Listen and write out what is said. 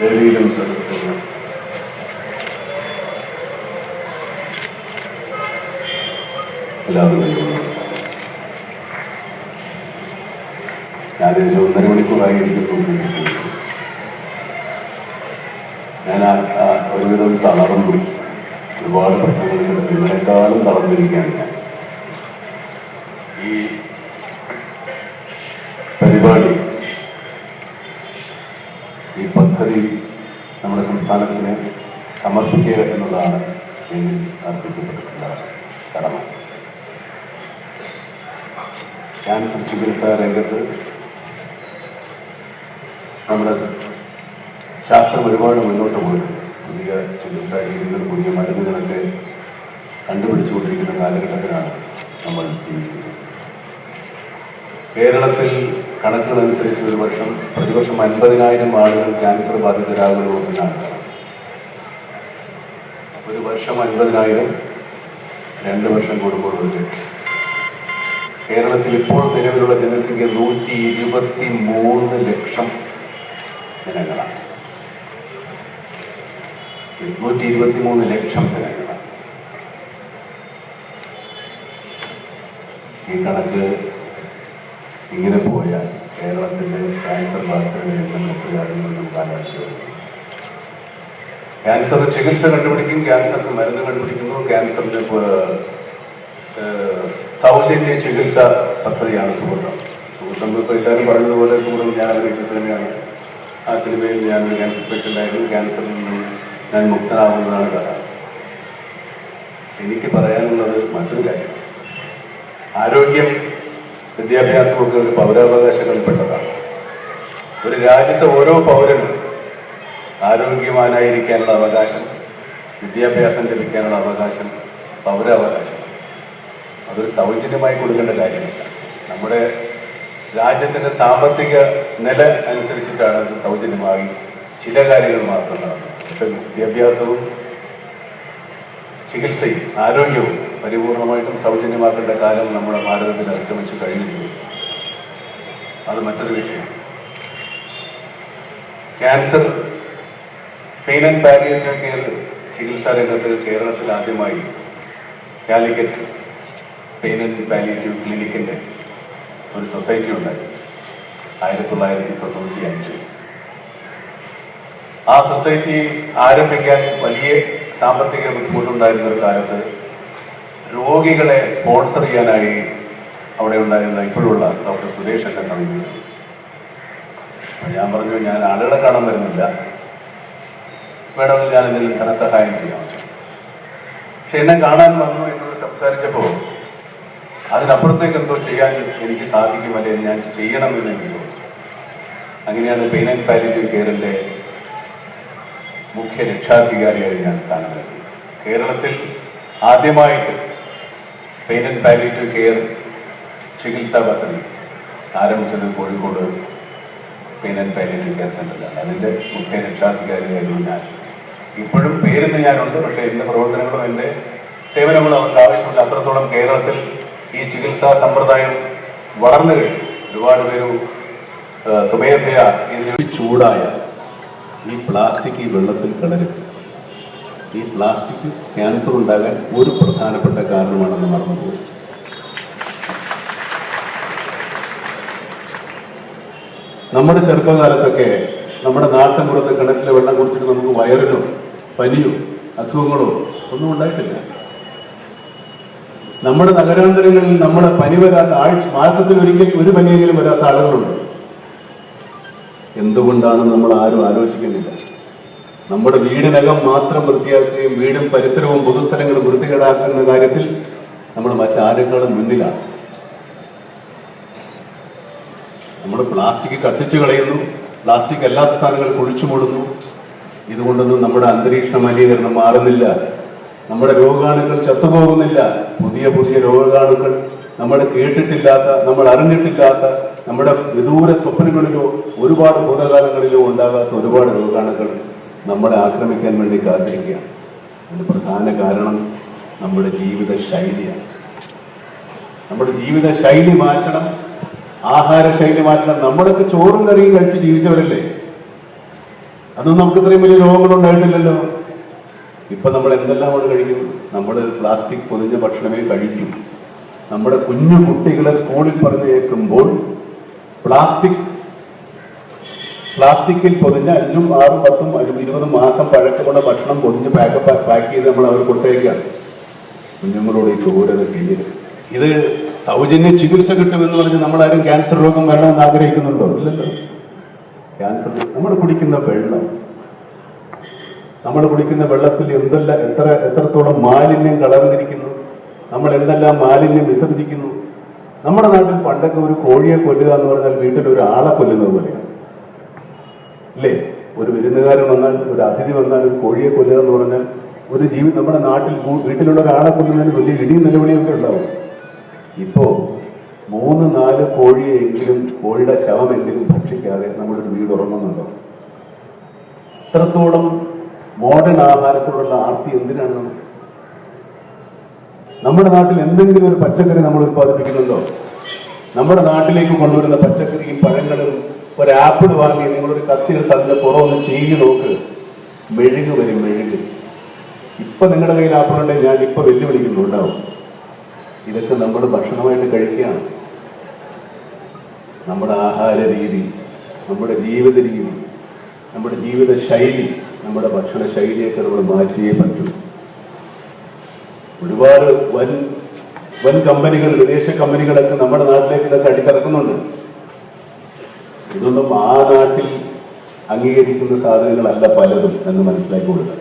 വേദിയിലും സദസ്സിലും എല്ലാവരും നമസ്കാരം. ഞാൻ 1.5 മണിക്കൂറായി ഇരിക്കുന്നു. ഞാൻ ഒരുവിധം തളർന്നു. ഒരുപാട് പ്രശ്നങ്ങൾ ഇതിനേക്കാളും തളർന്നിരിക്കുകയാണ് ഞാൻ. ഈ പരിപാടി, ഈ പദ്ധതി നമ്മുടെ സംസ്ഥാനത്തിന് സമർപ്പിക്കുക എന്നതാണ് എന്നിൽ അർപ്പിക്കപ്പെട്ടിട്ടുള്ള കടമ. ക്യാൻസർ ചികിത്സാ രംഗത്ത് നമ്മുടെ ശാസ്ത്രം ഒരുപാട് മുന്നോട്ട് പോയിട്ടുണ്ട്. പുതിയ ചികിത്സാ രീതികൾ, പുതിയ മരുന്നുകളൊക്കെ കണ്ടുപിടിച്ചുകൊണ്ടിരിക്കുന്ന കാലഘട്ടത്തിലാണ് നമ്മൾ ജീവിക്കുന്നത്. കേരളത്തിൽ കണക്കുകളനുസരിച്ച് പ്രതിവർഷം 50,000 ആളുകൾ ക്യാൻസർ ബാധിതരാകുന്നു എന്നാണ്. ഒരു വർഷം 50,000, 2 വർഷം കൂടുമ്പോൾ 1 ലക്ഷം. കേരളത്തിൽ ഇപ്പോൾ നിലവിലുള്ള ജനസംഖ്യ 123 ലക്ഷം ജനങ്ങളാണ്. 123 ലക്ഷം ജനങ്ങളാണ്. ഈ കണക്ക് ഇങ്ങനെ പോയാൽ കേരളത്തിൻ്റെ ക്യാൻസർ ബാധിതരുടെ എണ്ണം എത്രയാകുമെന്നും കാലാവസ്ഥ. ക്യാൻസർ ചികിത്സ കണ്ടുപിടിക്കും, ക്യാൻസറിന് മരുന്ന് കണ്ടുപിടിക്കുന്നു. ക്യാൻസറിന് സൗജന്യ ചികിത്സ പദ്ധതിയാണ് സുഹൃത്തം. സുഹൃത്തങ്ങൾക്ക് എല്ലാവരും പറഞ്ഞതുപോലെ സുഹൃത്തം ഞാൻ അഭിനയിച്ച സിനിമയാണ്. ആ സിനിമയിൽ ഞാനൊരു ക്യാൻസർ പേഷ്യൻ്റായിരുന്നു. ക്യാൻസറിൽ നിന്ന് ഞാൻ മുക്തനാകുന്നതാണ് കഥ. എനിക്ക് പറയാനുള്ളത് മറ്റൊരു കാര്യം. ആരോഗ്യം, വിദ്യാഭ്യാസമൊക്കെ ഒരു പൗരാവകാശങ്ങളിൽപ്പെട്ടതാണ്. ഒരു രാജ്യത്തെ ഓരോ പൗരനും ആരോഗ്യവാനായിരിക്കാനുള്ള അവകാശം, വിദ്യാഭ്യാസം ലഭിക്കാനുള്ള അവകാശം പൗരാവകാശം. അതൊരു സൗജന്യമായി കൊടുക്കേണ്ട കാര്യമില്ല. നമ്മുടെ രാജ്യത്തിൻ്റെ സാമ്പത്തിക നില അനുസരിച്ചിട്ടാണ് അത് സൗജന്യമായി ചില കാര്യങ്ങൾ മാത്രം നടന്നത്. പക്ഷെ വിദ്യാഭ്യാസവും ചികിത്സയും ആരോഗ്യവും പരിപൂർണമായിട്ടും സൗജന്യമാക്കേണ്ട കാലം നമ്മുടെ ഭാരതത്തിൽ അതിക്രമിച്ച് കഴിഞ്ഞിരിക്കുന്നു. അത് മറ്റൊരു വിഷയം. Cancer pain and palliative care ചികിത്സാ രംഗത്ത് കേരളത്തിൽ ആദ്യമായി കാലിക്കറ്റ് പെയിൻ ആൻഡ് പാലിയേറ്റീവ് ക്ലിനിക്കിൻ്റെ ഒരു സൊസൈറ്റി ഉണ്ടായി 1995. ആ സൊസൈറ്റി ആരംഭിക്കാൻ വലിയ സാമ്പത്തിക ബുദ്ധിമുട്ടുണ്ടായിരുന്ന ഒരു കാലത്ത് രോഗികളെ സ്പോൺസർ ചെയ്യാനായി അവിടെ ഉണ്ടായിരുന്ന ഇപ്പോഴുള്ള ഡോക്ടർ സുരേഷ് എന്നെ സമീപിച്ചു. ഞാൻ പറഞ്ഞു, ഞാൻ ആളുകളെ കാണാൻ വരുന്നില്ല, വേണമെങ്കിൽ ഞാൻ എന്തെങ്കിലും ധനസഹായം ചെയ്യാം. പക്ഷെ എന്നെ കാണാൻ വന്നു എന്നോട് സംസാരിച്ചപ്പോൾ അതിനപ്പുറത്തേക്ക് എന്തോ ചെയ്യാൻ എനിക്ക് സാധിക്കും, അല്ലെങ്കിൽ ഞാൻ ചെയ്യണമെന്ന് എനിക്ക് തോന്നി. അങ്ങനെയാണ് പെയിൻ ആൻഡ് പാലിയേറ്റീവ് കെയറിൻ്റെ മുഖ്യ രക്ഷാധികാരിയായി ഞാൻ സ്ഥാനമേറി. കേരളത്തിൽ ആദ്യമായിട്ട് പെയിൻ ആൻഡ് പാലിയേറ്റീവ് കെയർ ചികിത്സാ പദ്ധതി ആരംഭിച്ചത് Kozhikode pain and palliative care സെൻ്ററിലാണ്. അതിൻ്റെ മുഖ്യ രക്ഷാധികാരിയായിരുന്നു ഞാൻ. ഇപ്പോഴും പേരിന് ഞാനുണ്ട്, പക്ഷേ എൻ്റെ പ്രവർത്തനങ്ങളും എൻ്റെ സേവനങ്ങളും അവർക്ക് ആവശ്യമില്ല. അത്രത്തോളം കേരളത്തിൽ ഈ ചികിത്സാ സമ്പ്രദായം വളർന്നു കഴിഞ്ഞു. ഒരുപാട് പേര് സ്വമേധയാ ഇതിന് ചൂടായ ഈ പ്ലാസ്റ്റിക് ഈ വെള്ളത്തിൽ കലരും. ഈ പ്ലാസ്റ്റിക് ക്യാൻസർ ഉണ്ടാകാൻ ഒരു പ്രധാനപ്പെട്ട കാരണമാണെന്ന് മറന്നുപോയി. നമ്മുടെ ചെറുപ്പകാലത്തൊക്കെ നമ്മുടെ നാട്ടിൻപുറത്ത് കിണറ്റിലെ വെള്ളം കുടിച്ചിട്ട് നമുക്ക് വയറിനോ പനിയോ അസുഖങ്ങളോ ഒന്നും ഉണ്ടായിട്ടില്ല. നമ്മുടെ നഗരാന്തരങ്ങളിൽ നമ്മുടെ പനി വരാത്ത മാസത്തിലൊരിക്കൽ ഒരു പനിയെങ്കിലും വരാത്ത ആളുകളുണ്ട്. എന്തുകൊണ്ടാണ് നമ്മൾ ആരും ആലോചിക്കുന്നില്ല? നമ്മുടെ വീടിനകം മാത്രം വൃത്തിയാക്കുകയും വീടും പരിസരവും പൊതുസ്ഥലങ്ങളും വൃത്തികേടാക്കുന്ന കാര്യത്തിൽ നമ്മൾ മറ്റാരെക്കാളും മുന്നിലാണ്. നമ്മൾ പ്ലാസ്റ്റിക് കത്തിച്ചു കളയുന്നു, പ്ലാസ്റ്റിക് അല്ലാത്ത സാധനങ്ങൾ കുഴിച്ചു മൂടുന്നു. ഇതുകൊണ്ടൊന്നും നമ്മുടെ അന്തരീക്ഷ മലിനീകരണം മാറുന്നില്ല. നമ്മുടെ രോഗാണുക്കൾ ചത്തുപോകുന്നില്ല. പുതിയ പുതിയ രോഗാണുക്കൾ നമ്മൾ കേട്ടിട്ടില്ലാത്ത, നമ്മൾ അറിഞ്ഞിട്ടില്ലാത്ത, നമ്മുടെ വിദൂര സ്വപ്നങ്ങളിലോ ഒരുപാട് ഭൂതകാലങ്ങളിലോ ഉണ്ടാകാത്ത ഒരുപാട് രോഗാണുക്കൾ നമ്മളെ ആക്രമിക്കാൻ വേണ്ടി കാത്തിരിക്കുകയാണ്. അതിന് പ്രധാന കാരണം നമ്മുടെ ജീവിത ശൈലിയാണ്. നമ്മുടെ ജീവിത ശൈലി മാറ്റണം, ആഹാര ശൈലി മാറ്റണം. നമ്മളൊക്കെ ചോറും കറിയും കഴിച്ച് ജീവിച്ചവരല്ലേ? അതൊന്നും നമുക്ക് ഇത്രയും വലിയ രോഗങ്ങളുണ്ടായിട്ടില്ലല്ലോ. ഇപ്പം നമ്മൾ എന്തെല്ലാമാണ് കഴിക്കുന്നത്? നമ്മൾ പ്ലാസ്റ്റിക് പൊതിഞ്ഞ ഭക്ഷണമേ കഴിക്കും. നമ്മുടെ കുഞ്ഞു കുട്ടികളെ സ്കൂളിൽ പറഞ്ഞേക്കുമ്പോൾ പ്ലാസ്റ്റിക്കിൽ പൊതിഞ്ഞ 5, 6, 10, 20 മാസം പഴക്കമുള്ള ഭക്ഷണം പൊതിഞ്ഞ് പാക്ക് ചെയ്ത് നമ്മൾ അവർ കൊടുത്തേക്കാണ്. കുഞ്ഞുങ്ങളോട് ഈ ക്രൂരത ചെയ്യരുത്. ഇത് സൗജന്യ ചികിത്സ കിട്ടുമെന്ന് പറഞ്ഞ് നമ്മളാരും ക്യാൻസർ രോഗം വേണമെന്ന് ആഗ്രഹിക്കുന്നുണ്ടോ? ഇല്ലല്ലോ. ക്യാൻസർ നമ്മൾ കുടിക്കുന്ന വെള്ളത്തിൽ എത്രത്തോളം മാലിന്യം കലർന്നിരിക്കുന്നു, നമ്മൾ എന്തെല്ലാം മാലിന്യം വിസർജിക്കുന്നു. നമ്മുടെ നാട്ടിൽ പണ്ടൊക്കെ ഒരു കോഴിയെ കൊല്ലുക എന്ന് പറഞ്ഞാൽ വീട്ടിലൊരു ആളെ കൊല്ലുന്നത് പോലെയാണ്, അല്ലേ? ഒരു വിരുന്നുകാരൻ വന്നാൽ, ഒരു അതിഥി വന്നാൽ ഒരു കോഴിയെ കൊല്ലുക എന്ന് പറഞ്ഞാൽ നമ്മുടെ നാട്ടിൽ വീട്ടിലുള്ള ഒരാളെ കൊല്ലുന്നതിന് വലിയ ഇടിയും നിലവിളിയൊക്കെ ഉണ്ടാവും. ഇപ്പോ 3-4 കോഴിയെങ്കിലും, കോഴിയുടെ ശവമെങ്കിലും ഭക്ഷിക്കാതെ നമ്മളൊരു വീട് ഉറങ്ങുന്നുണ്ടോ? ഇത്രത്തോളം മോഡേൺ ആഹാരത്തോടുള്ള ആർത്തി എന്തിനാണ് നമുക്ക്? നമ്മുടെ നാട്ടിൽ എന്തെങ്കിലും ഒരു പച്ചക്കറി നമ്മൾ ഉത്പാദിപ്പിക്കുന്നുണ്ടോ? നമ്മുടെ നാട്ടിലേക്ക് കൊണ്ടുവരുന്ന പച്ചക്കറിയും പഴങ്ങളും, ഒരു ആപ്പിൾ വാങ്ങി നിങ്ങളൊരു കത്തിയെടുത്ത് അതിന്റെ പുറമൊന്ന് ചെയ്ത് നോക്ക്, മെഴുക് വരും, മെഴുക്. ഇപ്പൊ നിങ്ങളുടെ കയ്യിൽ ആപ്പിളുണ്ടെങ്കിൽ ഞാൻ ഇപ്പൊ വെല്ലുവിളിക്കുന്നുണ്ടാവും. ഇതൊക്കെ നമ്മൾ ഭക്ഷണമായിട്ട് കഴിക്കുകയാണ്. നമ്മുടെ ആഹാര രീതി, നമ്മുടെ ജീവിത രീതി, നമ്മുടെ ജീവിത ശൈലി, നമ്മുടെ ഭക്ഷണ ശൈലിയൊക്കെ നമ്മൾ മാറ്റിയേ പറ്റൂ. ഒരുപാട് വൻ കമ്പനികൾ, വിദേശ കമ്പനികളൊക്കെ നമ്മുടെ നാട്ടിലേക്ക് ഇതൊക്കെ അടിച്ചിറക്കുന്നുണ്ട്. ഇതൊന്നും ആ നാട്ടിൽ അംഗീകരിക്കുന്ന സാധനങ്ങളല്ല പലതും എന്ന് മനസ്സിലാക്കി കൊടുക്കുക.